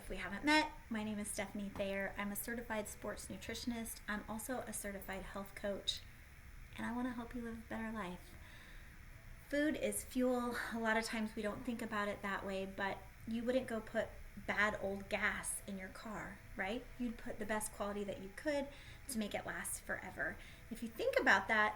If we haven't met, my name is Stephanie Thayer. I'm a certified sports nutritionist. I'm also a certified health coach, and I want to help you live a better life. Food is fuel. A lot of times we don't think about it that way, but you wouldn't go put bad old gas in your car, right? You'd put the best quality that you could to make it last forever. If you think about that,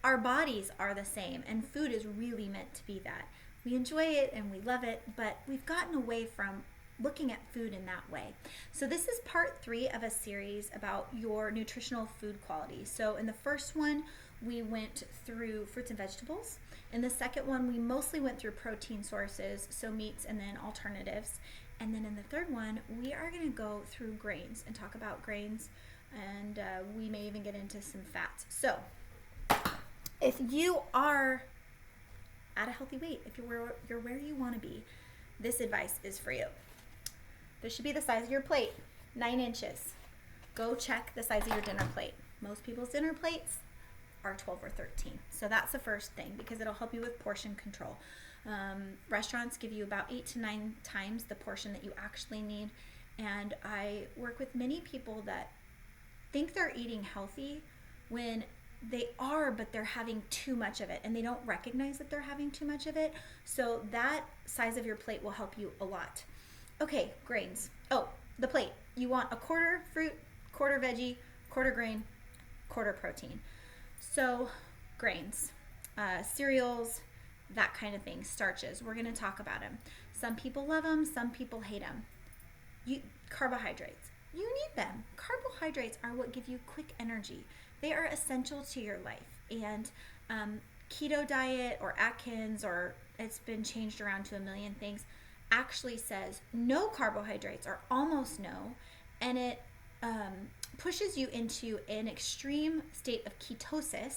our bodies are the same, and food is really meant to be that. We enjoy it and we love it, but we've gotten away from looking at food in that way. So this is part 3 of a series about your nutritional food quality. So in the first one, we went through fruits and vegetables. In the second one, we mostly went through protein sources, so meats and then alternatives. And then in the third one, we are going to go through grains and talk about grains, and we may even get into some fats. So if you are at a healthy weight, if you're where you want to be, this advice is for you. This should be the size of your plate, 9 inches. Go check the size of your dinner plate. Most people's dinner plates are 12 or 13. So that's the first thing, because it'll help you with portion control. Restaurants give you about 8 to 9 times the portion that you actually need. And I work with many people that think they're eating healthy when they are, but they're having too much of it, and they don't recognize that they're having too much of it. So that size of your plate will help you a lot. Okay, grains. Oh, the plate. You want a quarter fruit, quarter veggie, quarter grain, quarter protein. So grains, cereals, that kind of thing, starches. We're going to talk about them. Some people love them, some people hate them. Carbohydrates. You need them. Carbohydrates are what give you quick energy. They are essential to your life. And keto diet or Atkins, or it's been changed around to a million things, actually says no carbohydrates or almost no, and it pushes you into an extreme state of ketosis,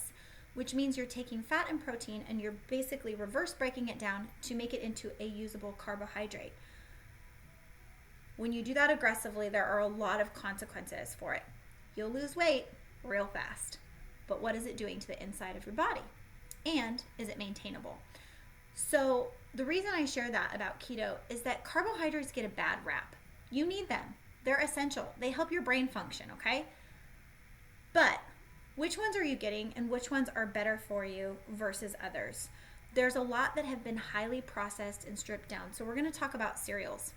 which means you're taking fat and protein and you're basically reverse breaking it down to make it into a usable carbohydrate. When you do that aggressively, there are a lot of consequences for it. You'll lose weight real fast, but what is it doing to the inside of your body? And is it maintainable? So the reason I share that about keto is that carbohydrates get a bad rap. You need them. They're essential. They help your brain function, okay? But which ones are you getting, and which ones are better for you versus others? There's a lot that have been highly processed and stripped down. So we're going to talk about cereals.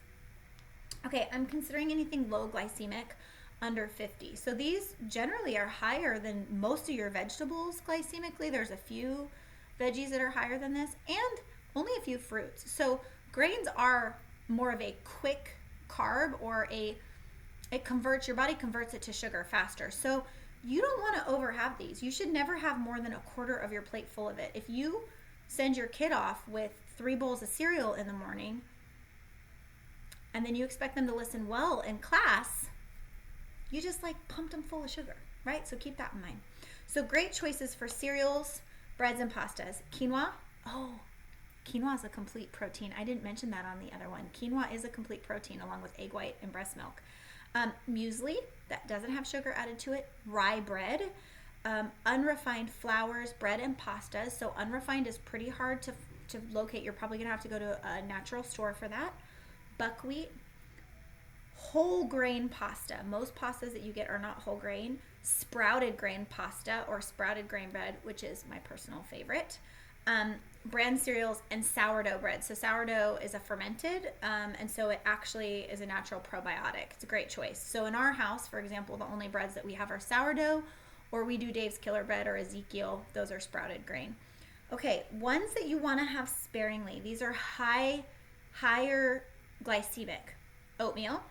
Okay, I'm considering anything low glycemic, under 50. So these generally are higher than most of your vegetables glycemically. There's a few veggies that are higher than this, and only a few fruits. So grains are more of a quick carb, or your body converts it to sugar faster. So you don't want to over have these. You should never have more than a quarter of your plate full of it. If you send your kid off with 3 bowls of cereal in the morning, and then you expect them to listen well in class, you just pumped them full of sugar, right? So keep that in mind. So great choices for cereals, breads, and pastas. Quinoa. Oh, quinoa is a complete protein. I didn't mention that on the other one. Quinoa is a complete protein along with egg white and breast milk. Muesli, that doesn't have sugar added to it. Rye bread. Unrefined flours, bread, and pastas. So unrefined is pretty hard to locate. You're probably going to have to go to a natural store for that. Buckwheat. Whole grain pasta. Most pastas that you get are not whole grain. Sprouted grain pasta or sprouted grain bread, which is my personal favorite. Bran cereals and sourdough bread. So sourdough is a fermented, and so it actually is a natural probiotic. It's a great choice. So in our house, for example, the only breads that we have are sourdough, or we do Dave's Killer Bread or Ezekiel. Those are sprouted grain. Okay, ones that you want to have sparingly. These are higher glycemic. Oatmeal.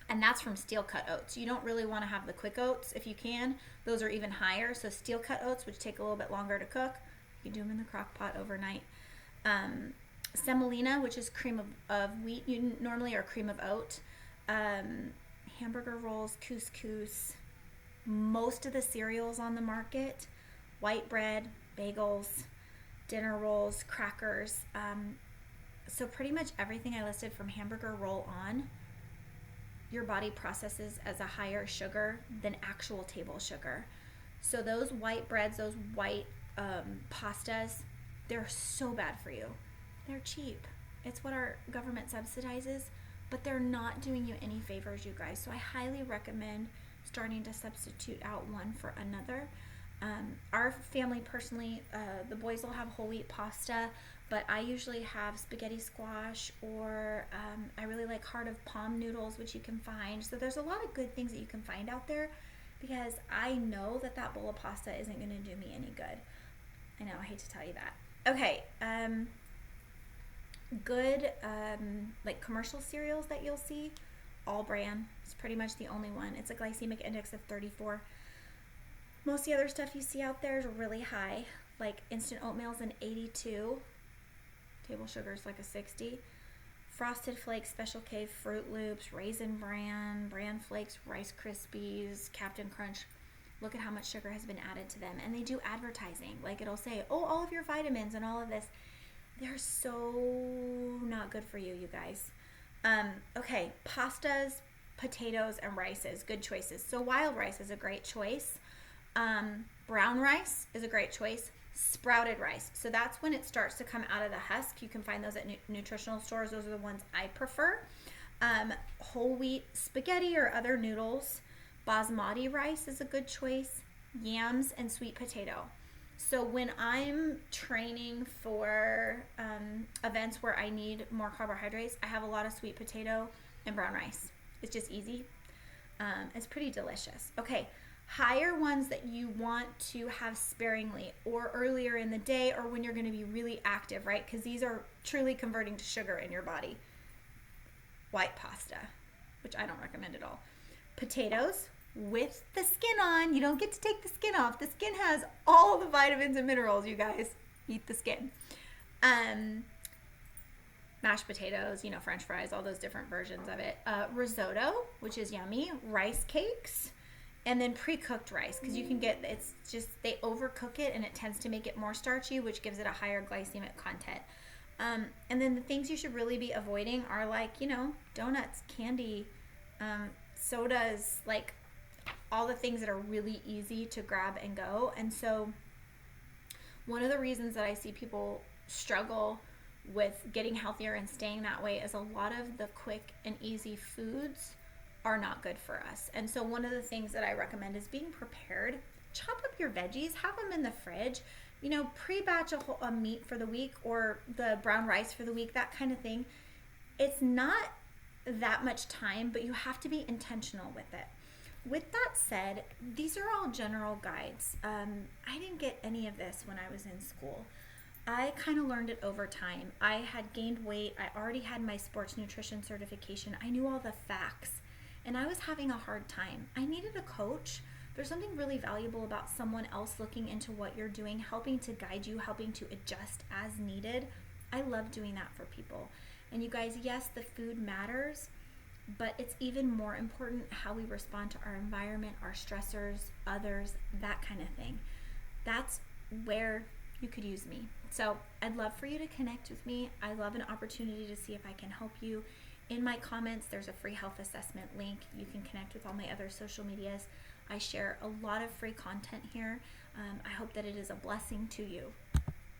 And that's from steel cut oats. You don't really want to have the quick oats if you can. Those are even higher. So steel cut oats, which take a little bit longer to cook, you can do them in the crock pot overnight. Semolina, which is cream of wheat normally, or cream of oat. Hamburger rolls, couscous, most of the cereals on the market, white bread, bagels, dinner rolls, crackers. So pretty much everything I listed from hamburger roll on, your body processes as a higher sugar than actual table sugar. So those white breads, those white pastas, they're so bad for you. They're cheap. It's what our government subsidizes. but they're not doing you any favors, you guys. So I highly recommend starting to substitute out one for another. Our family personally, the boys will have whole wheat pasta, but I usually have spaghetti squash, or I really like heart of palm noodles, which you can find. So there's a lot of good things that you can find out there, because I know that that bowl of pasta isn't going to do me any good. I know, I hate to tell you that. Okay, good like commercial cereals that you'll see, All Bran is pretty much the only one. It's a glycemic index of 34. Most of the other stuff you see out there is really high, like instant oatmeal's an 82, table sugar's like a 60. Frosted Flakes, Special K, Fruit Loops, Raisin Bran, Bran Flakes, Rice Krispies, Captain Crunch. Look at how much sugar has been added to them. And they do advertising. Like it'll say, oh, all of your vitamins and all of this. They're so not good for you, you guys. Okay, pastas, potatoes, and rices. Good choices. So wild rice is a great choice. Brown rice is a great choice. Sprouted rice. So that's when it starts to come out of the husk. You can find those at nutritional stores. Those are the ones I prefer. Whole wheat spaghetti or other noodles. Basmati rice is a good choice. Yams and sweet potato. So when I'm training for events where I need more carbohydrates, I have a lot of sweet potato and brown rice. It's just easy. It's pretty delicious. Okay, higher ones that you want to have sparingly, or earlier in the day, or when you're going to be really active, right? Because these are truly converting to sugar in your body. White pasta, which I don't recommend at all. Potatoes with the skin on. You don't get to take the skin off. The skin has all the vitamins and minerals, you guys. Eat the skin. Mashed potatoes, French fries, all those different versions of it. Risotto, which is yummy. Rice cakes. And then pre-cooked rice, because you can get, it's just, they overcook it and it tends to make it more starchy, which gives it a higher glycemic content. And then the things you should really be avoiding are like, donuts, candy, sodas, like all the things that are really easy to grab and go. And so one of the reasons that I see people struggle with getting healthier and staying that way is a lot of the quick and easy foods are not good for us. And so one of the things that I recommend is being prepared. Chop up your veggies, have them in the fridge, pre-batch a meat for the week, or the brown rice for the week, that kind of thing. It's not that much time, but you have to be intentional with it. With that said, these are all general guides. I didn't get any of this when I was in school. I kind of learned it over time. I had gained weight. I already had my sports nutrition certification. I knew all the facts. And I was having a hard time. I needed a coach. There's something really valuable about someone else looking into what you're doing, helping to guide you, helping to adjust as needed. I love doing that for people. And you guys, yes, the food matters, but it's even more important how we respond to our environment, our stressors, others, that kind of thing. That's where you could use me. So I'd love for you to connect with me. I love an opportunity to see if I can help you. In my comments, there's a free health assessment link. You can connect with all my other social medias. I share a lot of free content here. I hope that it is a blessing to you.